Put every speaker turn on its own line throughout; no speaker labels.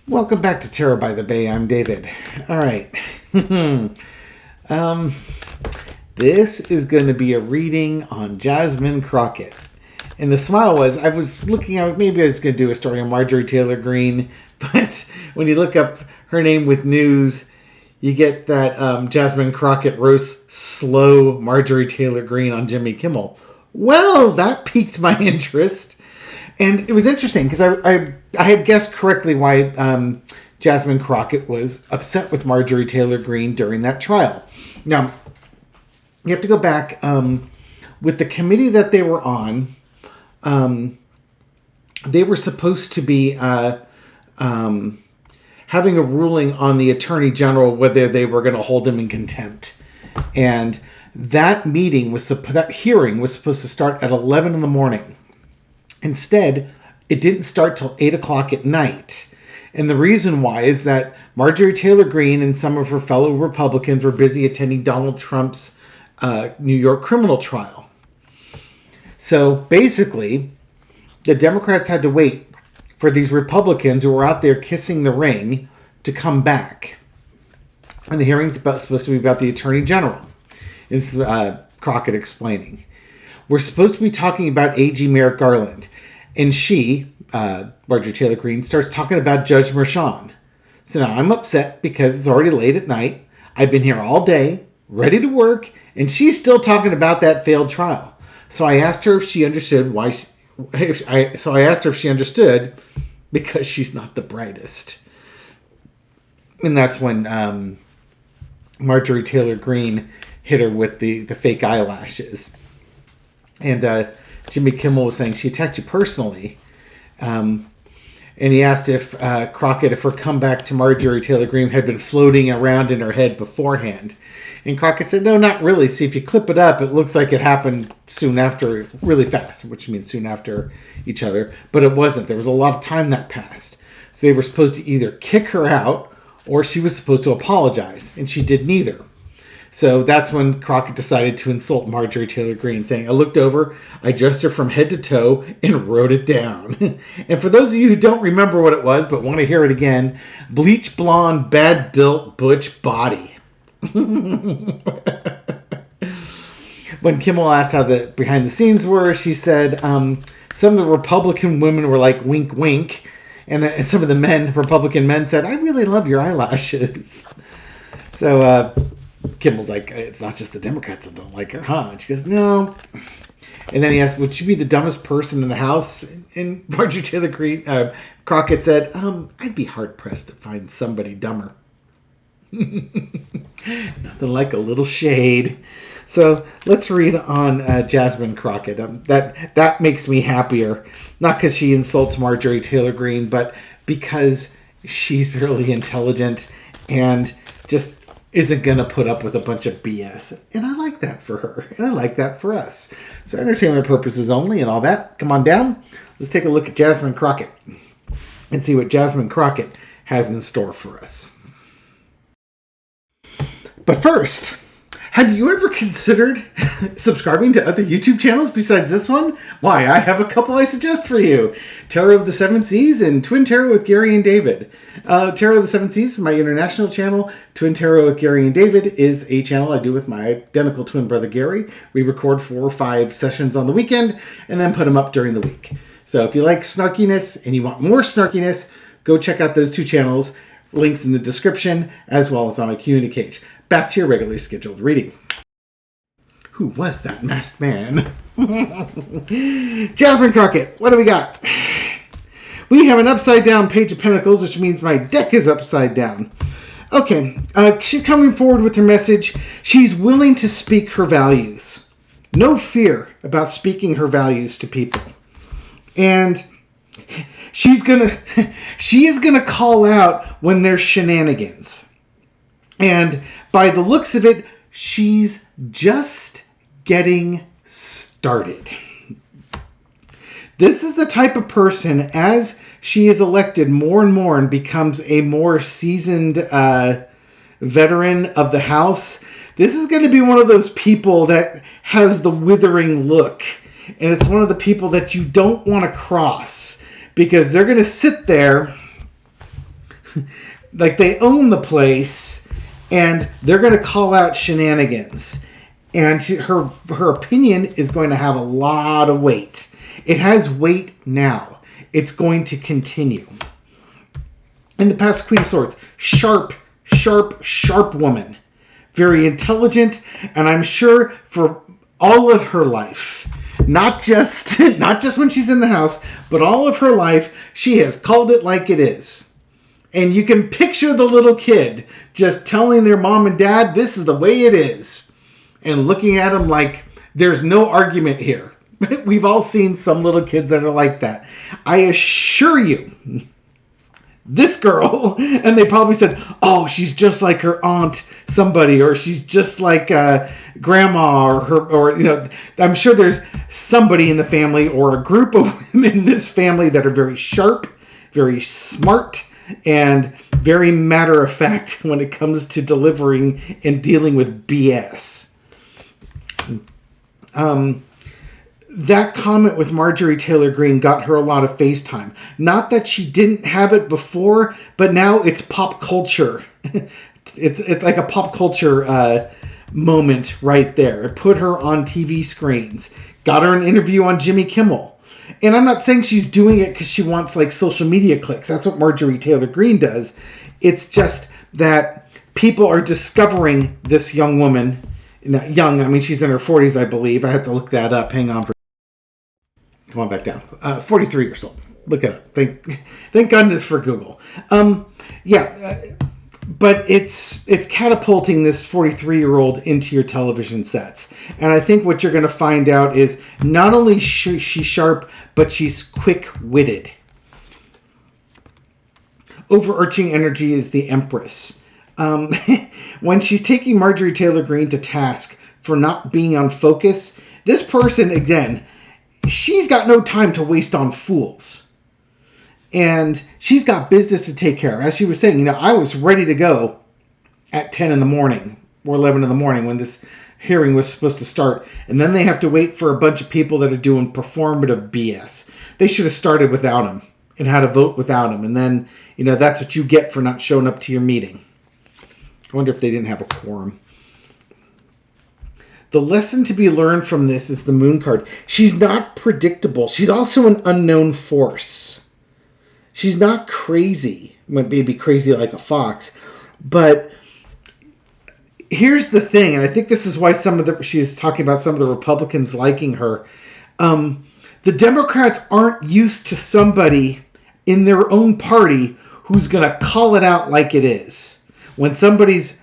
Welcome back to Tarot by the Bay. I'm David. All right. This is going to be a reading on Jasmine Crockett. And the smile was, I was looking at, maybe I was going to do a story on Marjorie Taylor Greene, but when you look up her name with news, you get that Jasmine Crockett roasts slow Marjorie Taylor Greene on Jimmy Kimmel. Well, that piqued my interest. And it was interesting because I had guessed correctly why Jasmine Crockett was upset with Marjorie Taylor Greene during that trial. Now, you have to go back with the committee that they were on. They were supposed to be having a ruling on the Attorney General whether they were going to hold him in contempt. And that hearing was supposed to start at 11 in the morning. Instead, it didn't start till 8 o'clock at night. And the reason why is that Marjorie Taylor Greene and some of her fellow Republicans were busy attending Donald Trump's New York criminal trial. So basically, the Democrats had to wait for these Republicans who were out there kissing the ring to come back. And the hearing's supposed to be about the Attorney General. This is Crockett explaining. We're supposed to be talking about AG Merrick Garland. And she, Marjorie Taylor Greene, starts talking about Judge Merchan. So now I'm upset because it's already late at night. I've been here all day, ready to work, and she's still talking about that failed trial. So I asked her if she understood if she understood because she's not the brightest. And that's when Marjorie Taylor Greene hit her with the fake eyelashes. And Jimmy Kimmel was saying she attacked you personally. And he asked if Crockett, if her comeback to Marjorie Taylor Greene had been floating around in her head beforehand. And Crockett said, no, not really. See, if you clip it up, it looks like it happened soon after, really fast, which means soon after each other. But it wasn't. There was a lot of time that passed. So they were supposed to either kick her out or she was supposed to apologize. And she did neither. So that's when Crockett decided to insult Marjorie Taylor Greene, saying, I looked over, I dressed her from head to toe, and wrote it down. And for those of you who don't remember what it was, but want to hear it again, bleach blonde, bad built, butch body. When Kimmel asked how the behind the scenes were, she said some of the Republican women were like, wink, wink. And some of the Republican men said, I really love your eyelashes. So, Kimmel's like, it's not just the Democrats that don't like her, huh? And she goes, no. And then he asked, would she be the dumbest person in the House? And Marjorie Taylor Greene, Crockett said, I'd be hard-pressed to find somebody dumber. Nothing like a little shade. So let's read on Jasmine Crockett. That makes me happier. Not because she insults Marjorie Taylor Greene, but because she's really intelligent and just isn't going to put up with a bunch of BS. And I like that for her. And I like that for us. So entertainment purposes only and all that. Come on down. Let's take a look at Jasmine Crockett and see what Jasmine Crockett has in store for us. But first, have you ever considered subscribing to other YouTube channels besides this one? Why, I have a couple I suggest for you. Tarot of the Seven Seas and Twin Tarot with Gary and David. Tarot of the Seven Seas is my international channel. Twin Tarot with Gary and David is a channel I do with my identical twin brother Gary. We record 4 or 5 sessions on the weekend and then put them up during the week. So if you like snarkiness and you want more snarkiness, go check out those 2 channels. Links in the description as well as on my Q&A page. Back to your regularly scheduled reading. Who was that masked man? Jasmine Crockett, what do we got? We have an upside down Page of Pentacles, which means my deck is upside down. Okay, she's coming forward with her message. She's willing to speak her values. No fear about speaking her values to people. And she is gonna call out when there's shenanigans. And by the looks of it, she's just getting started. This is the type of person, as she is elected more and more and becomes a more seasoned veteran of the House, this is going to be one of those people that has the withering look. And it's one of the people that you don't want to cross, because they're going to sit there Like they own the place, and they're going to call out shenanigans. And her opinion is going to have a lot of weight. It has weight now. It's going to continue. In the past, Queen of Swords, sharp woman. Very intelligent, and I'm sure for all of her life, not just when she's in the house, but all of her life, she has called it like it is. And you can picture the little kid just telling their mom and dad, this is the way it is. And looking at them like there's no argument here. We've all seen some little kids that are like that. I assure you, this girl, and they probably said, oh, she's just like her aunt somebody, or she's just like grandma, or her, or, you know, I'm sure there's somebody in the family or a group of women in this family that are very sharp, very smart, and very matter of fact when it comes to delivering and dealing with BS. That comment with Marjorie Taylor Greene got her a lot of FaceTime. Not that she didn't have it before, but now it's pop culture. It's like a pop culture moment right there. It put her on TV screens. Got her an interview on Jimmy Kimmel. And I'm not saying she's doing it because she wants like social media clicks. That's what Marjorie Taylor Greene does. It's just that people are discovering this young woman. Young, I mean, she's in her 40s, I believe. I have to look that up. Hang on. Come on back down. 43 years old. Look at it. Thank goodness for Google. But it's catapulting this 43-year-old into your television sets. And I think what you're going to find out is not only she's sharp, but she's quick-witted. Overarching energy is the Empress. When she's taking Marjorie Taylor Greene to task for not being on focus, this person, again, she's got no time to waste on fools. And she's got business to take care of. As she was saying, you know, I was ready to go at 10 in the morning or 11 in the morning when this hearing was supposed to start. And then they have to wait for a bunch of people that are doing performative BS. They should have started without him and had a vote without him. And then, you know, that's what you get for not showing up to your meeting. I wonder if they didn't have a quorum. The lesson to be learned from this is the Moon card. She's not predictable. She's also an unknown force. She's not crazy. Maybe crazy like a fox. But here's the thing, and I think this is why she's talking about some of the Republicans liking her. The Democrats aren't used to somebody in their own party who's going to call it out like it is. When somebody's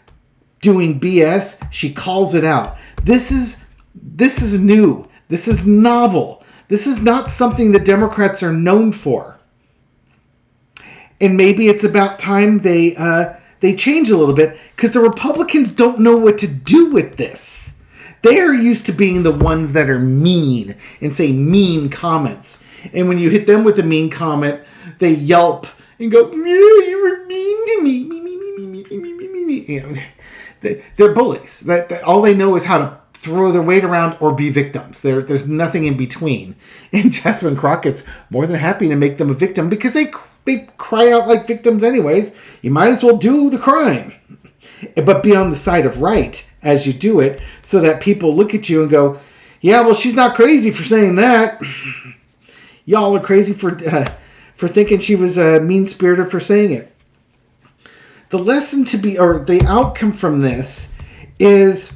doing BS, she calls it out. This is new. This is novel. This is not something the Democrats are known for. And maybe it's about time they change a little bit, because the Republicans don't know what to do with this. They are used to being the ones that are mean and say mean comments. And when you hit them with a mean comment, they yelp and go, you were mean to me. You know, they're bullies. All they know is how to throw their weight around or be victims. There's nothing in between. And Jasmine Crockett's more than happy to make them a victim, because they cry out like victims anyways. You might as well do the crime. But be on the side of right as you do it, so that people look at you and go, yeah, well, she's not crazy for saying that. Y'all are crazy for thinking she was mean-spirited for saying it. The lesson to be, or the outcome from this is,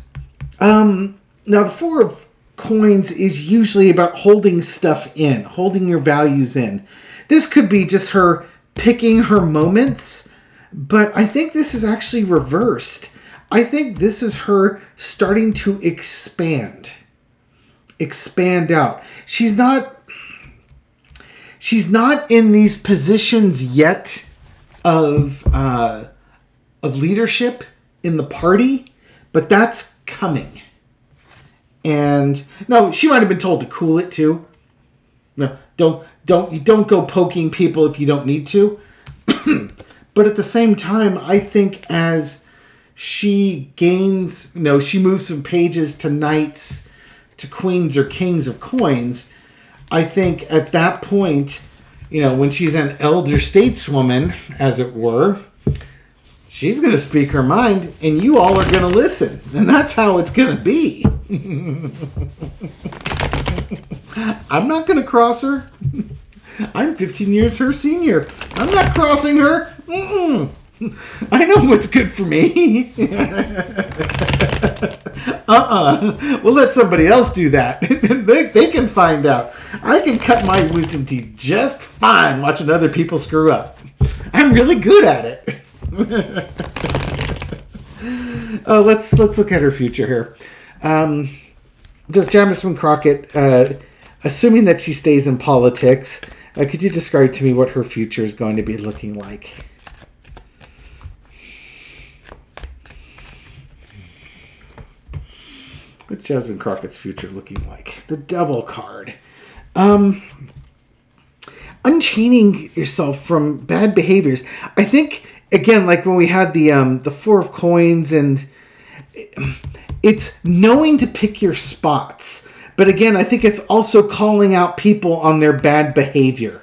now the Four of Coins is usually about holding stuff in, holding your values in. This could be just her picking her moments, but I think this is actually reversed. I think this is her starting to expand out. She's not in these positions yet of leadership in the party, but that's coming. And no, she might have been told to cool it too. No, don't go poking people if you don't need to. But at the same time, I think as she gains, she moves from pages to knights to queens or kings of coins, I think at that point when she's an elder stateswoman, as it were, she's going to speak her mind, and you all are going to listen. And that's how it's going to be. I'm not going to cross her. I'm 15 years her senior. I'm not crossing her. I know what's good for me. We'll let somebody else do that. They can find out. I can cut my wisdom teeth just fine watching other people screw up. I'm really good at it. Let's look at her future here. Does Jasmine Crockett, assuming that she stays in politics, could you describe to me what her future is going to be looking like? What's Jasmine Crockett's future looking like? The Devil card. Unchaining yourself from bad behaviors. I think, again, like when we had the Four of Coins, and it's knowing to pick your spots. But again, I think it's also calling out people on their bad behavior,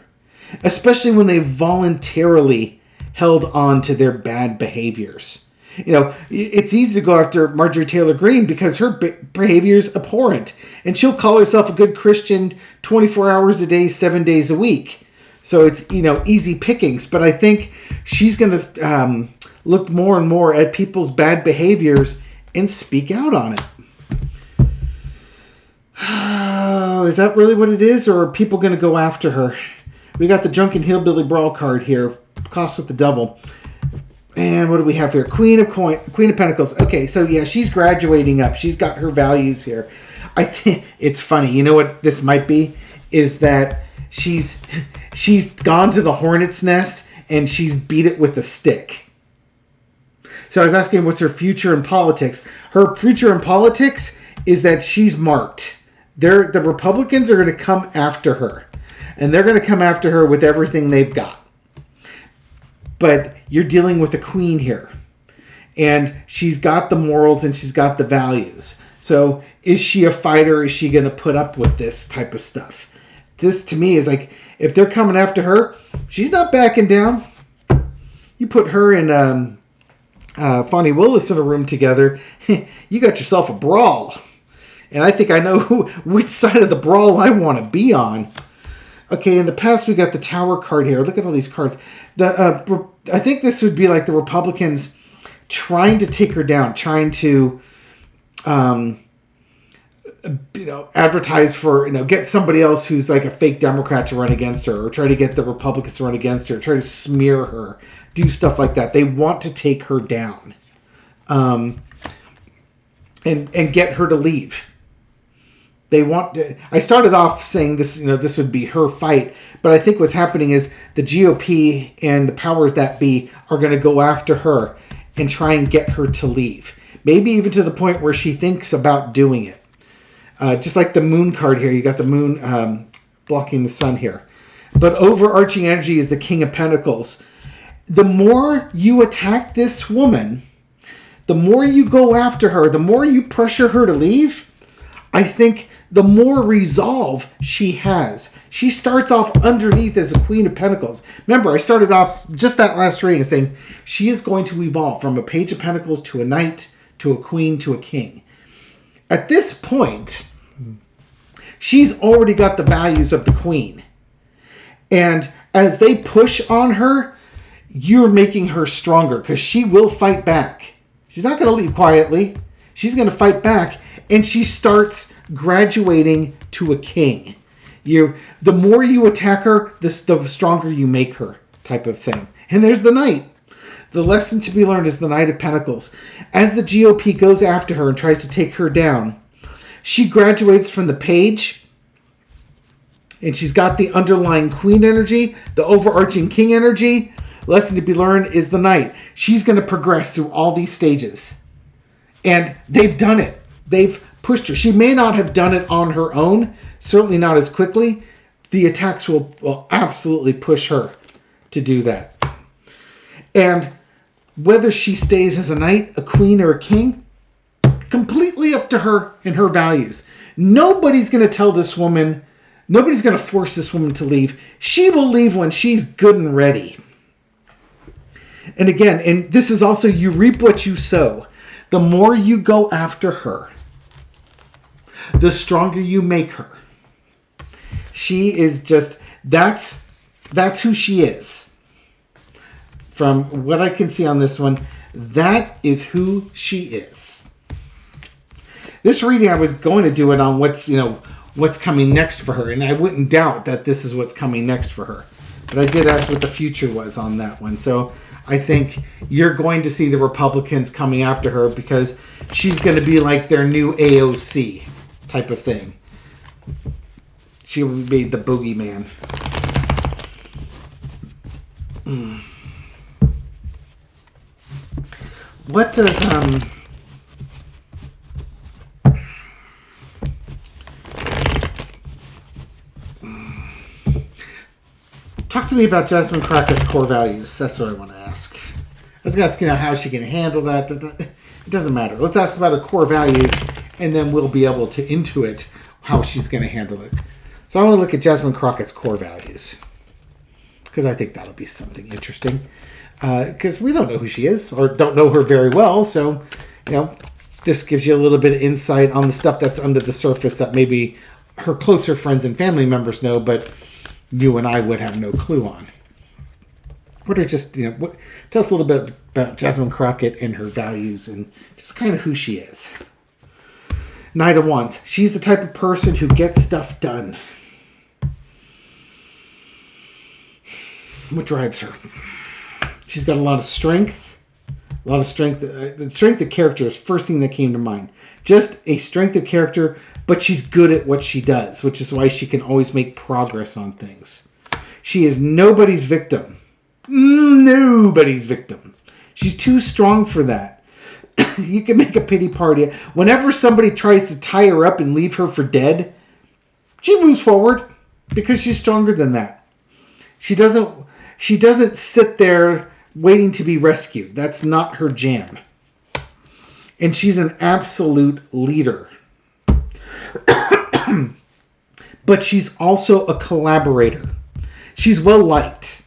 especially when they voluntarily held on to their bad behaviors. It's easy to go after Marjorie Taylor Greene because her behavior is abhorrent. And she'll call herself a good Christian 24 hours a day, 7 days a week. So it's, easy pickings. But I think she's going to look more and more at people's bad behaviors and speak out on it. Is that really what it is? Or are people going to go after her? We got the Drunken Hillbilly Brawl card here. Cost with the Devil. And what do we have here? Queen of Pentacles. Okay, so yeah, she's graduating up. She's got her values here. I think it's funny. You know what this might be? Is that she's gone to the hornet's nest and she's beat it with a stick. So I was asking what's her future in politics. Her future in politics is that she's marked. The Republicans are going to come after her. And they're going to come after her with everything they've got. But you're dealing with a queen here. And she's got the morals and she's got the values. So is she a fighter? Is she going to put up with this type of stuff? This to me is like, if they're coming after her, she's not backing down. You put her and Fonnie Willis in a room together, you got yourself a brawl. And I think I know which side of the brawl I want to be on. Okay, in the past we got the Tower card here. Look at all these cards. I think this would be like the Republicans trying to take her down, trying to, advertise for, get somebody else who's like a fake Democrat to run against her, or try to get the Republicans to run against her, try to smear her, do stuff like that. They want to take her down, and get her to leave. They want to, I started off saying this, this would be her fight, but I think what's happening is the GOP and the powers that be are going to go after her and try and get her to leave. Maybe even to the point where she thinks about doing it. Just like the Moon card here, you got the Moon blocking the Sun here. But overarching energy is the King of Pentacles. The more you attack this woman, the more you go after her, the more you pressure her to leave, I think the more resolve she has. She starts off underneath as a Queen of Pentacles. Remember, I started off just that last reading saying she is going to evolve from a Page of Pentacles to a Knight, to a Queen, to a King. At this point, she's already got the values of the Queen. And as they push on her, you're making her stronger because she will fight back. She's not going to leave quietly. She's going to fight back. And she starts graduating to a king. The more you attack her, the stronger you make her, type of thing. And there's the Knight. The lesson to be learned is the Knight of Pentacles. As the GOP goes after her and tries to take her down, she graduates from the Page, and she's got the underlying Queen energy, the overarching King energy. Lesson to be learned is the Knight. She's going to progress through all these stages. And they've done it. They've pushed her. She may not have done it on her own, certainly not as quickly. The attacks will absolutely push her to do that. And whether she stays as a Knight, a Queen, or a King, completely up to her and her values. Nobody's going to tell this woman Nobody's going to force this woman to leave. She will leave when she's good and ready. And again, and this is also, you reap what you sow. The more you go after her, the stronger you make her. She is just, that's who she is. From what I can see on this one, that is who she is. This reading, I was going to do it on what's coming next for her, and I wouldn't doubt that this is what's coming next for her. But I did ask what the future was on that one. So I think you're going to see the Republicans coming after her because she's going to be like their new AOC type of thing. She will be the boogeyman. What does talk to me about Jasmine Crockett's core values. That's what I want to ask. I was going to ask, how she can handle that. It doesn't matter. Let's ask about her core values, and then we'll be able to intuit how she's going to handle it. So I want to look at Jasmine Crockett's core values, because I think that'll be something interesting. Because we don't know who she is, or don't know her very well. So, this gives you a little bit of insight on the stuff that's under the surface that maybe her closer friends and family members know, but you and I would have no clue on. What are just, tell us a little bit about Jasmine Crockett and her values and just kind of who she is. Knight of Wands. She's the type of person who gets stuff done. What drives her? She's got a lot of strength. A lot of strength. The strength of character is first thing that came to mind. Just a strength of character, but she's good at what she does, which is why she can always make progress on things. She is nobody's victim. Nobody's victim. She's too strong for that. You can make a pity party. Whenever somebody tries to tie her up and leave her for dead, she moves forward because she's stronger than that. She doesn't sit there waiting to be rescued. That's not her jam. And she's an absolute leader. But she's also a collaborator. She's well liked.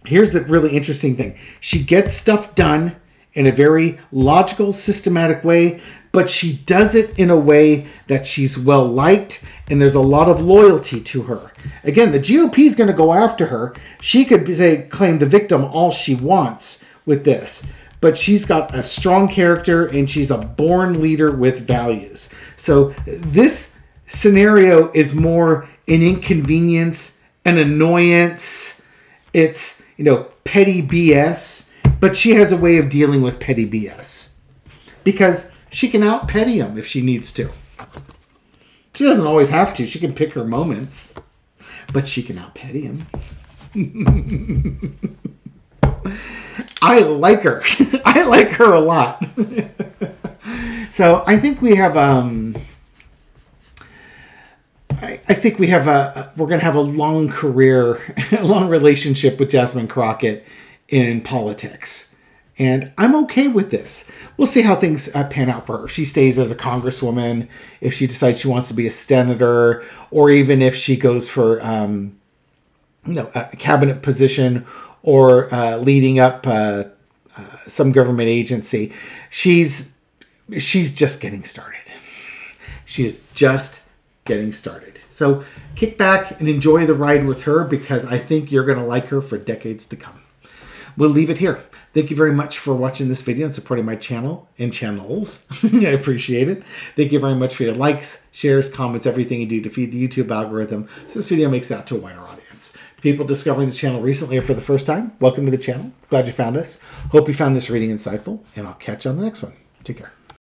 Here's the really interesting thing. She gets stuff done in a very logical, systematic way, but she does it in a way that she's well liked, and there's a lot of loyalty to her. Again, the GOP is going to go after her. She could claim the victim all she wants with this, but she's got a strong character, and she's a born leader with values. So this scenario is more an inconvenience, an annoyance. It's, petty BS, but she has a way of dealing with petty BS because she can out-petty him if she needs to. She doesn't always have to. She can pick her moments, but she can out-petty him. I like her. I like her a lot. So I think we have we're going to have a long career, a long relationship with Jasmine Crockett in politics. And I'm okay with this. We'll see how things pan out for her. If she stays as a congresswoman, if she decides she wants to be a senator, or even if she goes for a cabinet position or leading up some government agency. She's just getting started. She is just getting started. So kick back and enjoy the ride with her because I think you're going to like her for decades to come. We'll leave it here. Thank you very much for watching this video and supporting my channel and channels. I appreciate it. Thank you very much for your likes, shares, comments, everything you do to feed the YouTube algorithm so this video makes it out to a wider audience. People discovering the channel recently or for the first time, welcome to the channel. Glad you found us. Hope you found this reading insightful, and I'll catch you on the next one. Take care.